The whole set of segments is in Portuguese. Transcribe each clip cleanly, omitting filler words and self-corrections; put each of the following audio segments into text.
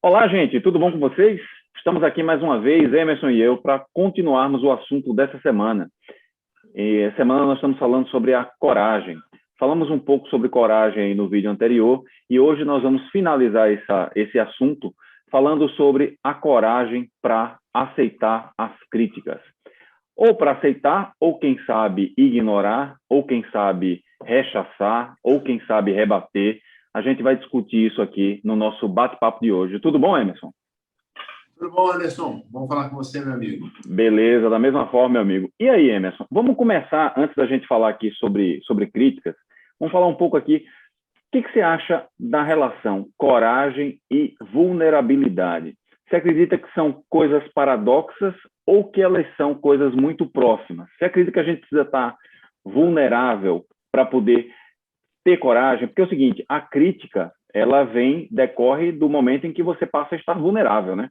Olá, gente, tudo bom com vocês? Estamos aqui mais uma vez, Emerson e eu, para continuarmos o assunto dessa semana. E essa semana nós estamos falando sobre a coragem. Falamos um pouco sobre coragem aí no vídeo anterior e hoje nós vamos finalizar esse assunto falando sobre a coragem para aceitar as críticas. Ou para aceitar, ou quem sabe ignorar, ou quem sabe rechaçar, ou quem sabe rebater. A gente vai discutir isso aqui no nosso bate-papo de hoje. Tudo bom, Emerson? Tudo bom, Anderson? Vamos falar com você, meu amigo. Beleza, da mesma forma, meu amigo. E aí, Emerson? Vamos começar, antes da gente falar aqui sobre críticas, vamos falar um pouco aqui. O que você acha da relação coragem e vulnerabilidade? Você acredita que são coisas paradoxas ou que elas são coisas muito próximas? Você acredita que a gente precisa estar vulnerável para poder ter coragem? Porque é o seguinte, a crítica, ela decorre do momento em que você passa a estar vulnerável, né?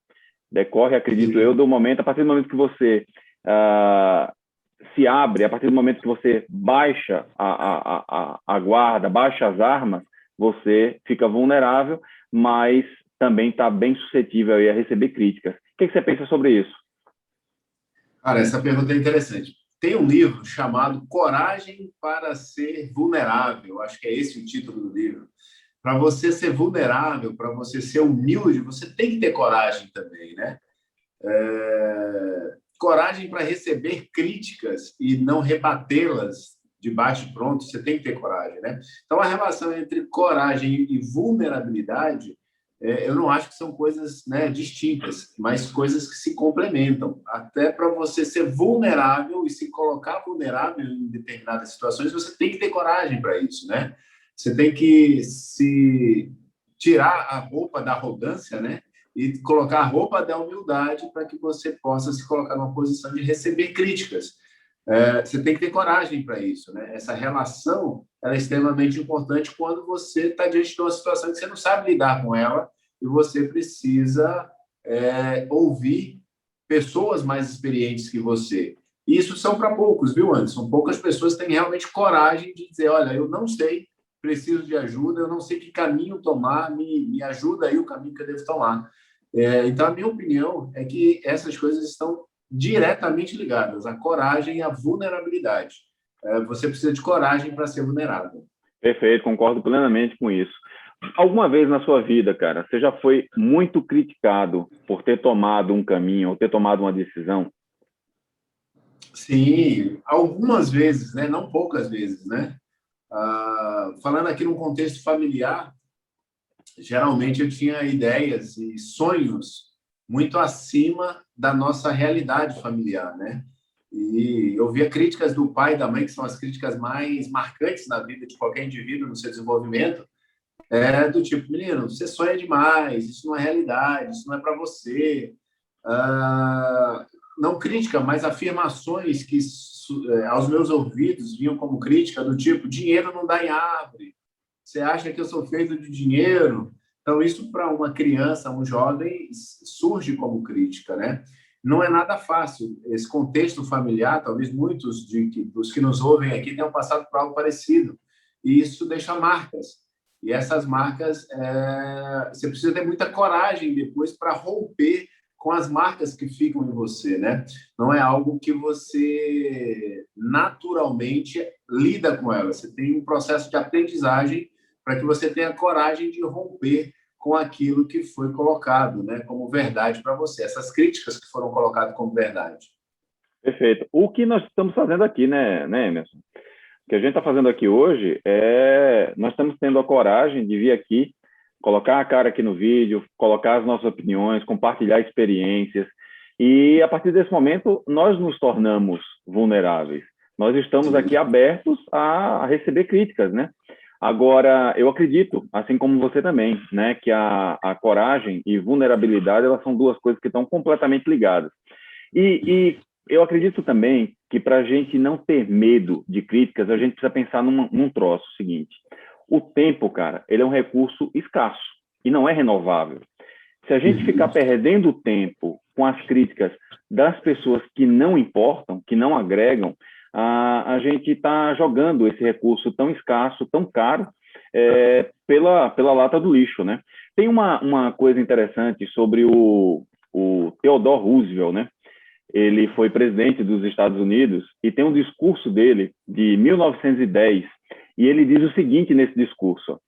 Decorre, acredito eu, Sim. do momento, a partir do momento que você se abre, a partir do momento que você baixa a guarda, baixa as armas, você fica vulnerável, mas também está bem suscetível a receber críticas. O que você pensa sobre isso? Cara, essa pergunta é interessante. Tem um livro chamado Coragem para Ser Vulnerável. Acho que é esse o título do livro. Para você ser vulnerável, para você ser humilde, você tem que ter coragem também, né? Coragem para receber críticas e não rebatê-las de bate pronto, você tem que ter coragem, né? Então, a relação entre coragem e vulnerabilidade, eu não acho que são coisas, né, distintas, mas coisas que se complementam. Até para você ser vulnerável e se colocar vulnerável em determinadas situações, você tem que ter coragem para isso, né? Você tem que se tirar a roupa da arrogância, né? E colocar a roupa da humildade para que você possa se colocar numa posição de receber críticas. Você tem que ter coragem para isso, né? Essa relação ela é extremamente importante quando você está diante de uma situação que você não sabe lidar com ela e você precisa ouvir pessoas mais experientes que você. E isso são para poucos, viu, Anderson? Poucas pessoas têm realmente coragem de dizer, olha, eu não sei, preciso de ajuda, eu não sei que caminho tomar, me ajuda aí o caminho que eu devo tomar. Então, a minha opinião é que essas coisas estão diretamente ligadas, a coragem e a vulnerabilidade. Você precisa de coragem para ser vulnerável. Perfeito, concordo plenamente com isso. Alguma vez na sua vida, cara, você já foi muito criticado por ter tomado um caminho ou ter tomado uma decisão? Sim, algumas vezes, né? Não poucas vezes, né? Falando aqui num contexto familiar, geralmente eu tinha ideias e sonhos muito acima da nossa realidade familiar, né? E eu via críticas do pai e da mãe, que são as críticas mais marcantes na vida de qualquer indivíduo no seu desenvolvimento, do tipo, menino, você sonha demais, isso não é realidade, isso não é para você. Ah, não crítica, mas afirmações que aos meus ouvidos vinham como crítica, do tipo, dinheiro não dá em árvore, você acha que eu sou feito de dinheiro? Então, isso para uma criança, um jovem, surge como crítica, né? Não é nada fácil. Esse contexto familiar, talvez muitos dos que nos ouvem aqui tenham passado por algo parecido. E isso deixa marcas. E essas marcas, você precisa ter muita coragem depois para romper com as marcas que ficam em você, né? Não é algo que você naturalmente lida com elas. Você tem um processo de aprendizagem para que você tenha coragem de romper com aquilo que foi colocado, né, como verdade para você, essas críticas que foram colocadas como verdade. Perfeito. O que nós estamos fazendo aqui, né, Emerson? O que a gente está fazendo aqui hoje é... Nós estamos tendo a coragem de vir aqui, colocar a cara aqui no vídeo, colocar as nossas opiniões, compartilhar experiências. E, a partir desse momento, nós nos tornamos vulneráveis. Nós estamos aqui Sim. abertos a receber críticas, né? Agora, eu acredito, assim como você também, né, que a coragem e vulnerabilidade, elas são duas coisas que estão completamente ligadas. E eu acredito também que para a gente não ter medo de críticas, a gente precisa pensar num troço seguinte. O tempo, cara, ele é um recurso escasso e não é renovável. Se a gente ficar Uhum. perdendo tempo com as críticas das pessoas que não importam, que não agregam, a gente está jogando esse recurso tão escasso, tão caro, pela lata do lixo, né? Tem uma coisa interessante sobre o Theodore Roosevelt, né? Ele foi presidente dos Estados Unidos e tem um discurso dele de 1910 e ele diz o seguinte nesse discurso: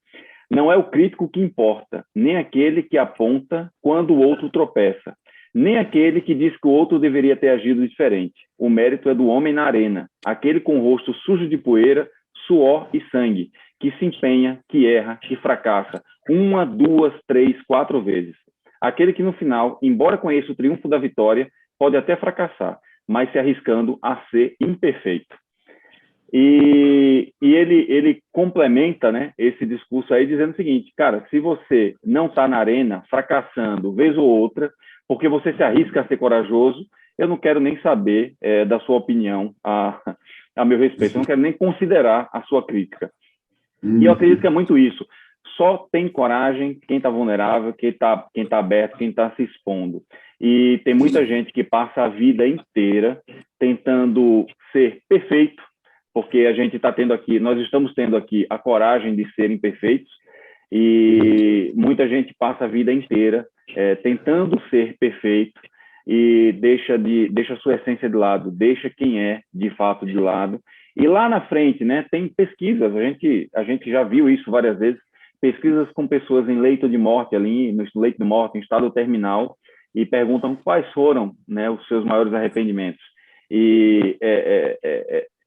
não é o crítico que importa, nem aquele que aponta quando o outro tropeça, nem aquele que diz que o outro deveria ter agido diferente. O mérito é do homem na arena, aquele com o rosto sujo de poeira, suor e sangue, que se empenha, que erra, que fracassa, 1, 2, 3, 4 vezes. Aquele que no final, embora conheça o triunfo da vitória, pode até fracassar, mas se arriscando a ser imperfeito. E ele complementa, né, esse discurso aí dizendo o seguinte: cara, se você não está na arena fracassando vez ou outra, porque você se arrisca a ser corajoso, eu não quero nem saber da sua opinião a meu respeito, eu não quero nem considerar a sua crítica. E eu acredito que é muito isso. Só tem coragem quem está vulnerável, quem tá aberto, quem está se expondo. E tem muita gente que passa a vida inteira tentando ser perfeito, porque nós estamos tendo aqui a coragem de ser imperfeitos, e muita gente passa a vida inteira tentando ser perfeito e deixa a sua essência de lado, deixa quem é de fato de lado. E lá na frente, né, tem pesquisas, a gente já viu isso várias vezes, pesquisas com pessoas em leito de morte, ali no leito de morte, em estado terminal, e perguntam quais foram, né, os seus maiores arrependimentos. E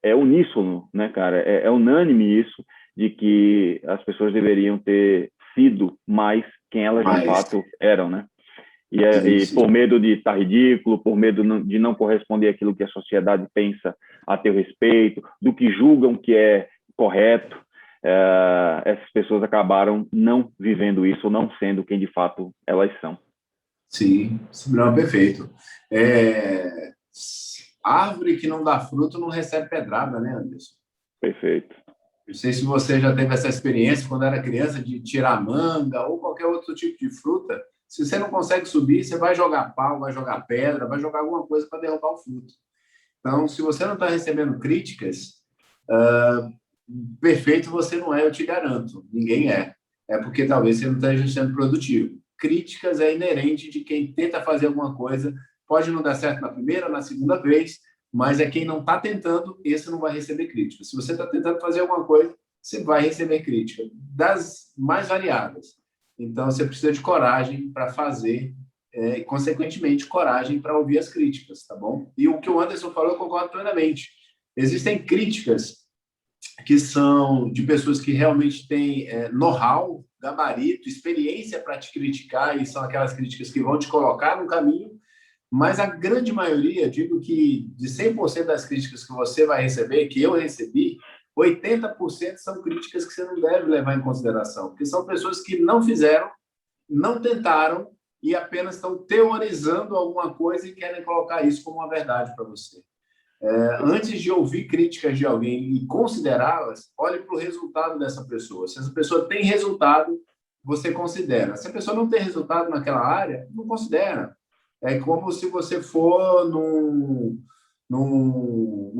é uníssono, né, cara? É unânime isso, de que as pessoas deveriam ter sido mais quem elas de fato eram, né? E por medo de estar ridículo, por medo de não corresponder àquilo que a sociedade pensa a teu respeito, do que julgam que é correto, essas pessoas acabaram não vivendo isso, não sendo quem de fato elas são. Sim, não, perfeito. Árvore que não dá fruto não recebe pedrada, né, Anderson? Perfeito. Não sei se você já teve essa experiência quando era criança de tirar manga ou qualquer outro tipo de fruta. Se você não consegue subir, você vai jogar pau, vai jogar pedra, vai jogar alguma coisa para derrubar o fruto. Então, se você não está recebendo críticas, perfeito você não é, eu te garanto. Ninguém é. É porque talvez você não esteja sendo produtivo. Críticas é inerente de quem tenta fazer alguma coisa. Pode não dar certo na primeira, na segunda vez, mas é quem não está tentando, esse não vai receber crítica. Se você está tentando fazer alguma coisa, você vai receber crítica, das mais variadas. Então, você precisa de coragem para fazer e, consequentemente, coragem para ouvir as críticas, tá bom? E o que o Anderson falou, eu concordo plenamente. Existem críticas que são de pessoas que realmente têm know-how, gabarito, experiência para te criticar, e são aquelas críticas que vão te colocar no caminho, mas a grande maioria, digo que de 100% das críticas que você vai receber, que eu recebi, 80% são críticas que você não deve levar em consideração, porque são pessoas que não fizeram, não tentaram e apenas estão teorizando alguma coisa e querem colocar isso como uma verdade para você. Antes de ouvir críticas de alguém e considerá-las, olhe para o resultado dessa pessoa. Se essa pessoa tem resultado, você considera. Se a pessoa não tem resultado naquela área, não considera. É como se você for num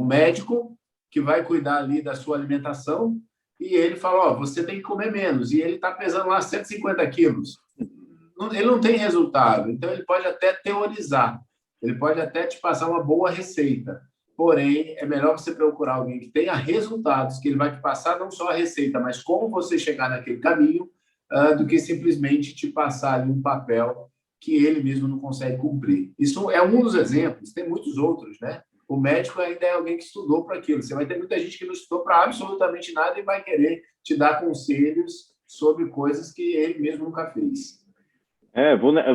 médico que vai cuidar ali da sua alimentação e ele fala, ó, você tem que comer menos. E ele está pesando lá 150 quilos. Ele não tem resultado. Então, ele pode até teorizar. Ele pode até te passar uma boa receita. Porém, é melhor você procurar alguém que tenha resultados, que ele vai te passar não só a receita, mas como você chegar naquele caminho, do que simplesmente te passar ali um papel que ele mesmo não consegue cumprir. Isso é um dos exemplos, tem muitos outros, né? O médico ainda é alguém que estudou para aquilo. Você vai ter muita gente que não estudou para absolutamente nada e vai querer te dar conselhos sobre coisas que ele mesmo nunca fez.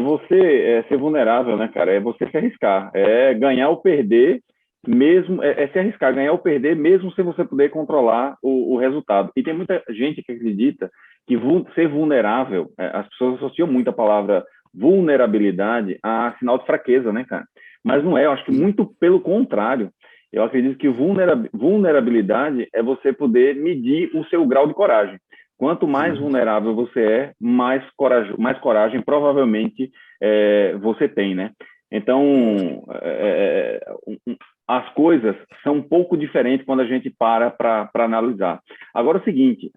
Você ser vulnerável, né, cara? É você se arriscar. É ganhar ou perder, mesmo se arriscar, ganhar ou perder, mesmo sem você poder controlar o resultado. E tem muita gente que acredita que ser vulnerável, as pessoas associam muito a palavra vulnerabilidade a sinal de fraqueza, né, cara? Mas não é, eu acho que muito pelo contrário. Eu acredito que vulnerabilidade é você poder medir o seu grau de coragem. Quanto mais vulnerável você é, mais coragem provavelmente você tem, né? Então, as coisas são um pouco diferentes quando a gente para analisar. Agora, é o seguinte,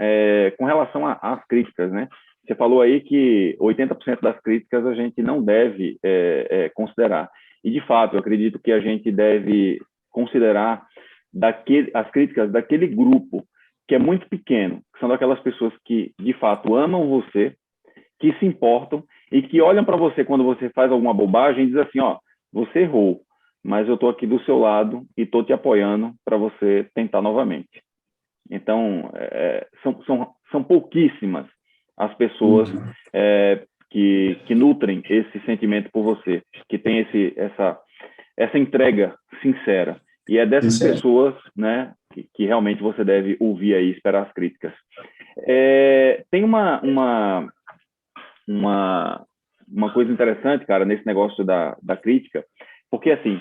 com relação às críticas, né? Você falou aí que 80% das críticas a gente não deve considerar. E, de fato, eu acredito que a gente deve considerar as críticas daquele grupo que é muito pequeno, que são daquelas pessoas que, de fato, amam você, que se importam e que olham para você quando você faz alguma bobagem e dizem assim, ó, você errou, mas eu estou aqui do seu lado e estou te apoiando para você tentar novamente. Então, são pouquíssimas as pessoas que nutrem esse sentimento por você, que tem essa entrega sincera. E é dessas pessoas, né, que realmente você deve ouvir aí, esperar as críticas. Tem uma coisa interessante, cara, nesse negócio da crítica, porque, assim,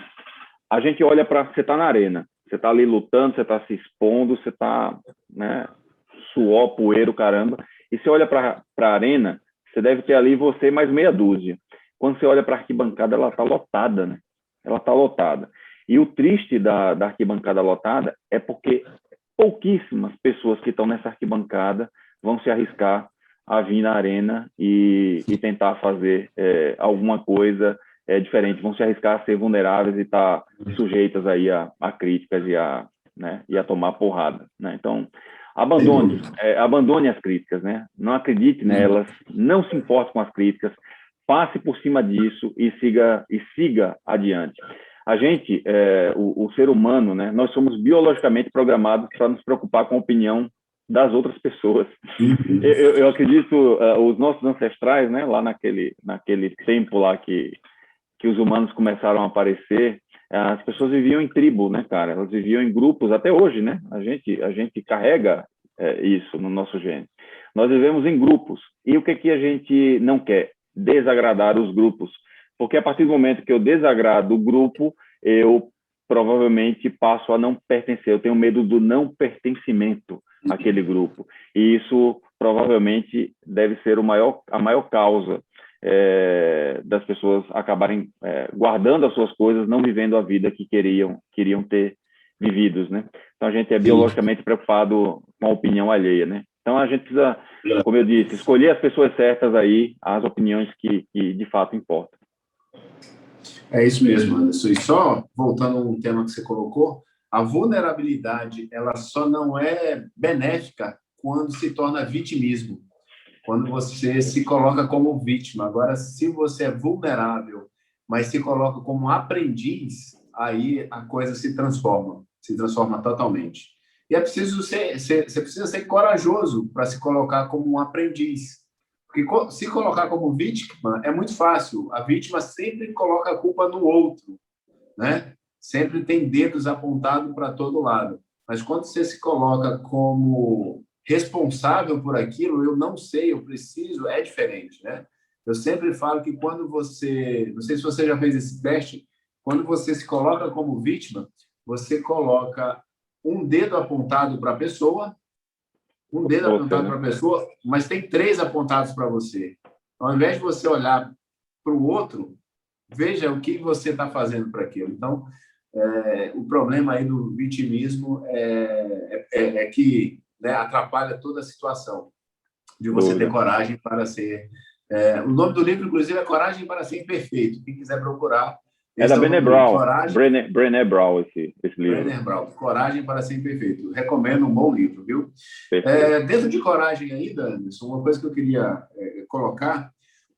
a gente olha para... Você está na arena, você está ali lutando, você está se expondo, você está, né, suor, poeira, caramba, e você olha para a arena, você deve ter ali você mais meia dúzia. Quando você olha para a arquibancada, ela está lotada, né? Ela está lotada. E o triste da arquibancada lotada é porque pouquíssimas pessoas que estão nessa arquibancada vão se arriscar a vir na arena e tentar fazer alguma coisa diferente, vão se arriscar a ser vulneráveis e estar sujeitas aí a críticas e a tomar porrada, né? Então, abandone as críticas, né? Não acredite nelas, não se importe com as críticas, passe por cima disso e siga adiante. A gente, o ser humano, né? Nós somos biologicamente programados para nos preocupar com a opinião das outras pessoas. Eu acredito, os nossos ancestrais, né? Lá naquele tempo lá que os humanos começaram a aparecer, as pessoas viviam em tribo, né, cara? Elas viviam em grupos até hoje, né? A gente carrega isso no nosso gene. Nós vivemos em grupos. E o que a gente não quer? Desagradar os grupos. Porque a partir do momento que eu desagrado o grupo, eu provavelmente passo a não pertencer. Eu tenho medo do não pertencimento àquele grupo. E isso provavelmente deve ser a maior causa das pessoas acabarem guardando as suas coisas, não vivendo a vida que queriam ter vividos, né? Então a gente é biologicamente preocupado com a opinião alheia, né? Então a gente precisa, como eu disse, escolher as pessoas certas aí, as opiniões que de fato importam. É isso mesmo, Anderson. E só voltando a um tema que você colocou, a vulnerabilidade ela só não é benéfica quando se torna vitimismo. Quando você se coloca como vítima. Agora, se você é vulnerável, mas se coloca como aprendiz, aí a coisa se transforma totalmente. E é preciso você precisa ser corajoso para se colocar como um aprendiz. Porque se colocar como vítima é muito fácil. A vítima sempre coloca a culpa no outro, né? Sempre tem dedos apontados para todo lado. Mas quando você se coloca como responsável por aquilo, eu não sei, eu preciso, é diferente, né? Eu sempre falo que quando você, não sei se você já fez esse teste, quando você se coloca como vítima, você coloca um dedo apontado para a pessoa, mas tem 3 apontados para você. Então, ao invés de você olhar para o outro, veja o que você está fazendo para aquilo. Então, o problema aí do vitimismo é que, né, atrapalha toda a situação de você ter coragem para ser... o nome do livro, inclusive, é Coragem para Ser Imperfeito. Quem quiser procurar... É da Brené Brown. Brené Brown, esse livro. Brené Brown, Coragem para Ser Imperfeito. Recomendo, um bom livro, viu? Dentro de coragem ainda, Anderson, uma coisa que eu queria colocar...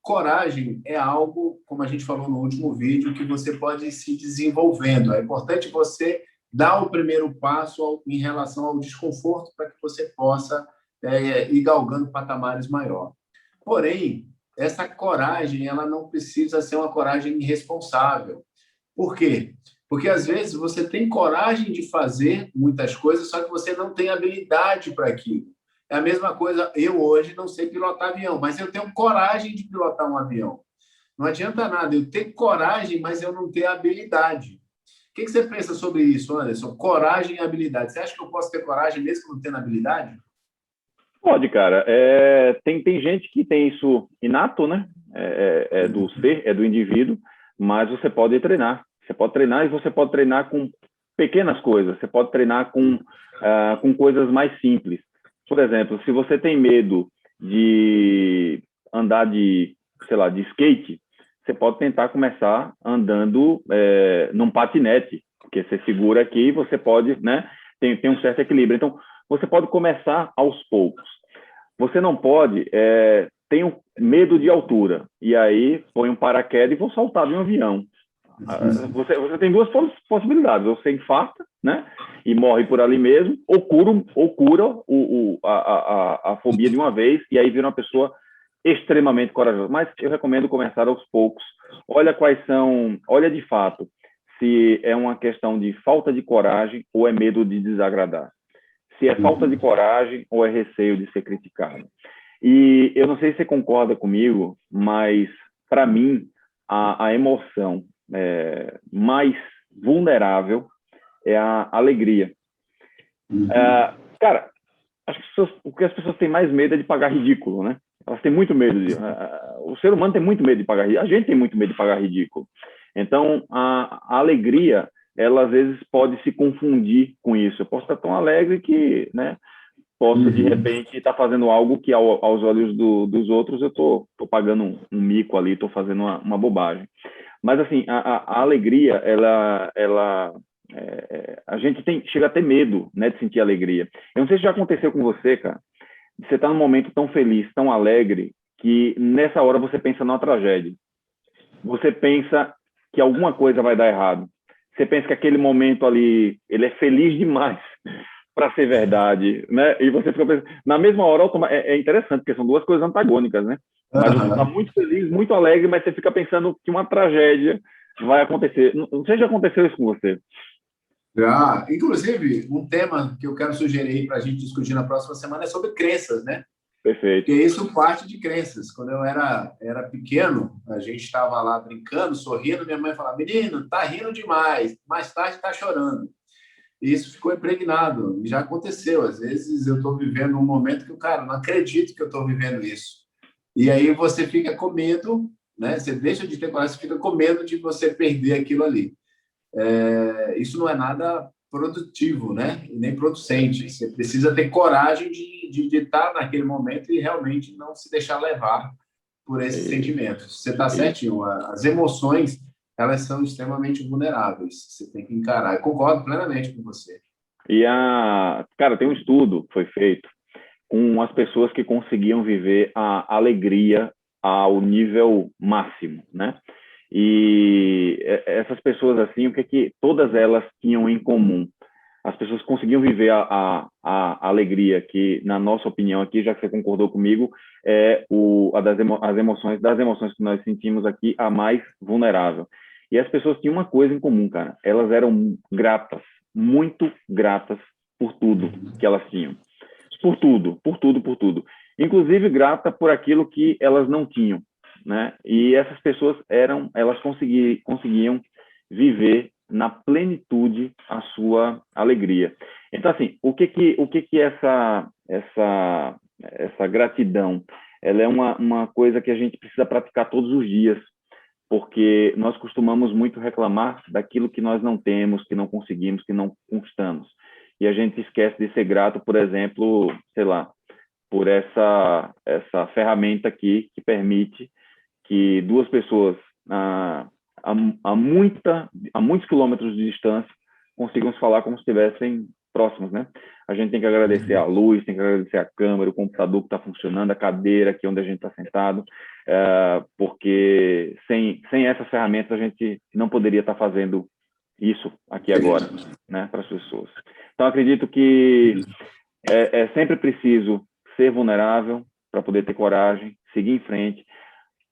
Coragem é algo, como a gente falou no último vídeo, que você pode ir se desenvolvendo. É importante você dar o primeiro passo em relação ao desconforto para que você possa ir galgando patamares maiores. Porém, essa coragem ela não precisa ser uma coragem irresponsável. Por quê? Porque, às vezes, você tem coragem de fazer muitas coisas, só que você não tem habilidade para aquilo. É a mesma coisa, eu hoje não sei pilotar avião, mas eu tenho coragem de pilotar um avião. Não adianta nada eu ter coragem, mas eu não ter habilidade. O que você pensa sobre isso, Anderson? Coragem e habilidade. Você acha que eu posso ter coragem mesmo não tendo habilidade? Pode, cara. Tem gente que tem isso inato, né? Do ser, do indivíduo, mas você pode treinar. Você pode treinar e você pode treinar com pequenas coisas. Você pode treinar com coisas mais simples. Por exemplo, se você tem medo de andar sei lá, de skate, você pode tentar começar andando num patinete, porque você segura aqui e você pode, né? Tem um certo equilíbrio. Então, você pode começar aos poucos. Você não pode ter medo de altura, e aí põe um paraquedas e vou saltar de um avião. Você tem duas possibilidades: ou você infarta, né, e morre por ali mesmo, ou cura a fobia de uma vez, e aí vira uma pessoa extremamente corajosa. Mas eu recomendo começar aos poucos. Olha de fato se é uma questão de falta de coragem ou é medo de desagradar. Se é falta de coragem ou é receio de ser criticado. E eu não sei se você concorda comigo, mas para mim a emoção mais vulnerável é a alegria. Cara, acho que o que as pessoas têm mais medo é de pagar ridículo, né? Elas têm muito medo o ser humano tem muito medo de pagar ridículo. A gente tem muito medo de pagar ridículo. Então, a alegria, ela às vezes pode se confundir com isso. Eu posso estar tão alegre que, né, posso, de repente, estar fazendo algo que, aos olhos dos outros, eu estou pagando um mico ali, estou fazendo uma bobagem. Mas, assim, a alegria, a gente chega a ter medo, né, de sentir alegria. Eu não sei se já aconteceu com você, cara. Você está num momento tão feliz, tão alegre, que nessa hora você pensa numa tragédia. Você pensa que alguma coisa vai dar errado. Você pensa que aquele momento ali, ele é feliz demais para ser verdade, né? E você fica pensando, na mesma hora, é interessante, porque são duas coisas antagônicas, né? Mas você está muito feliz, muito alegre, mas você fica pensando que uma tragédia vai acontecer. Não sei se já aconteceu isso com você. Já, inclusive, um tema que eu quero sugerir para a gente discutir na próxima semana é sobre crenças, né? Perfeito. Porque isso parte de crenças. Quando eu era pequeno, a gente estava lá brincando, sorrindo, minha mãe falava: menino, tá rindo demais, mais tarde tá chorando. E isso ficou impregnado. Já aconteceu. Às vezes eu estou vivendo um momento que, cara, não acredito que eu estou vivendo isso. E aí você fica com medo, né? Você deixa de ter coragem, você fica com medo de você perder aquilo ali. Isso não é nada produtivo, né? E nem producente. Você precisa ter coragem de estar naquele momento e realmente não se deixar levar por esses sentimentos. Você está certinho. As emoções, elas são extremamente vulneráveis. Você tem que encarar. Eu concordo plenamente com você. Cara, tem um estudo que foi feito com as pessoas que conseguiam viver a alegria ao nível máximo, né? E essas pessoas, assim, o que todas elas tinham em comum? As pessoas conseguiam viver a alegria, que, na nossa opinião aqui, já que você concordou comigo, das emoções que nós sentimos aqui, a mais vulnerável. E as pessoas tinham uma coisa em comum, cara. Elas eram gratas, muito gratas por tudo que elas tinham. Por tudo, por tudo, por tudo. Inclusive grata por aquilo que elas não tinham, né? E essas pessoas elas conseguiam viver na plenitude a sua alegria. Então, assim, o que essa gratidão? Ela é uma coisa que a gente precisa praticar todos os dias, porque nós costumamos muito reclamar daquilo que nós não temos, que não conseguimos, que não conquistamos. E a gente esquece de ser grato, por exemplo, sei lá, por essa ferramenta aqui que permite que duas pessoas a muitos quilômetros de distância consigam se falar como se estivessem próximos, né? A gente tem que agradecer a luz, tem que agradecer a câmera, o computador que está funcionando, a cadeira aqui onde a gente está sentado, porque sem essas ferramentas a gente não poderia estar fazendo isso aqui agora, né, para as pessoas. Então, acredito que é sempre preciso ser vulnerável para poder ter coragem, seguir em frente.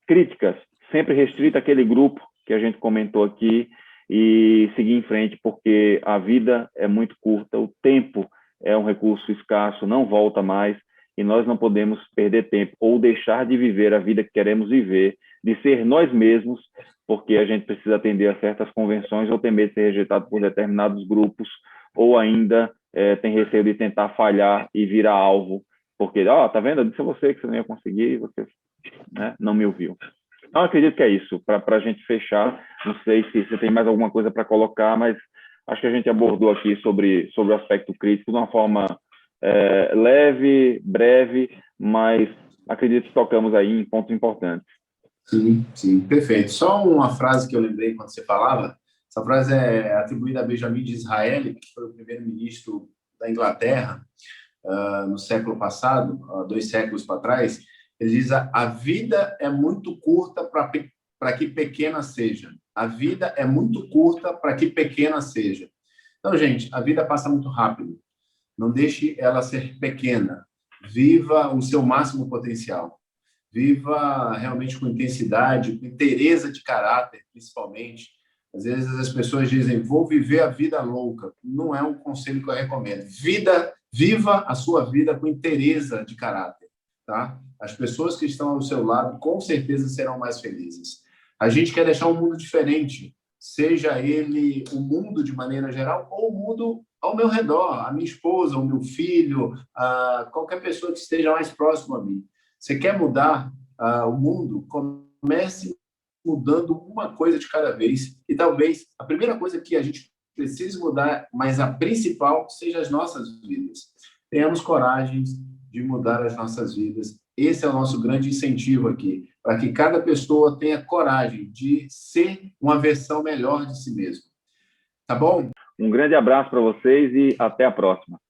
Críticas, sempre restrita àquele grupo que a gente comentou aqui e seguir em frente, porque a vida é muito curta, o tempo é um recurso escasso, não volta mais, e nós não podemos perder tempo ou deixar de viver a vida que queremos viver, de ser nós mesmos, porque a gente precisa atender a certas convenções ou ter medo de ser rejeitado por determinados grupos, ou ainda tem receio de tentar falhar e virar alvo, porque, tá vendo? Eu disse a você que você não ia conseguir, você, né, não me ouviu. Então, acredito que é isso. Para a gente fechar, não sei se você tem mais alguma coisa para colocar, mas Acho que a gente abordou aqui sobre o aspecto crítico de uma forma leve, breve, mas acredito que tocamos aí em pontos importantes. Sim, sim, perfeito. Só uma frase que eu lembrei quando você falava, essa frase é atribuída a Benjamin Disraeli, que foi o primeiro-ministro da Inglaterra no século passado, 2 séculos para trás. Ele diz: a vida é muito curta para que pequena seja. A vida é muito curta para que pequena seja. Então, gente, a vida passa muito rápido. Não deixe ela ser pequena. Viva o seu máximo potencial. Viva realmente com intensidade, com inteireza de caráter, principalmente. Às vezes as pessoas dizem: vou viver a vida louca. Não é um conselho que eu recomendo. Viva a sua vida com inteireza de caráter, tá? As pessoas que estão ao seu lado com certeza serão mais felizes. A gente quer deixar um mundo diferente, seja ele o mundo de maneira geral ou o mundo ao meu redor, a minha esposa, o meu filho, qualquer pessoa que esteja mais próximo a mim. Você quer mudar o mundo? Comece mudando uma coisa de cada vez. E talvez a primeira coisa que a gente precise mudar, mas a principal, seja as nossas vidas. Tenhamos coragem de mudar as nossas vidas. Esse é o nosso grande incentivo aqui, para que cada pessoa tenha coragem de ser uma versão melhor de si mesmo. Tá bom? Um grande abraço para vocês e até a próxima.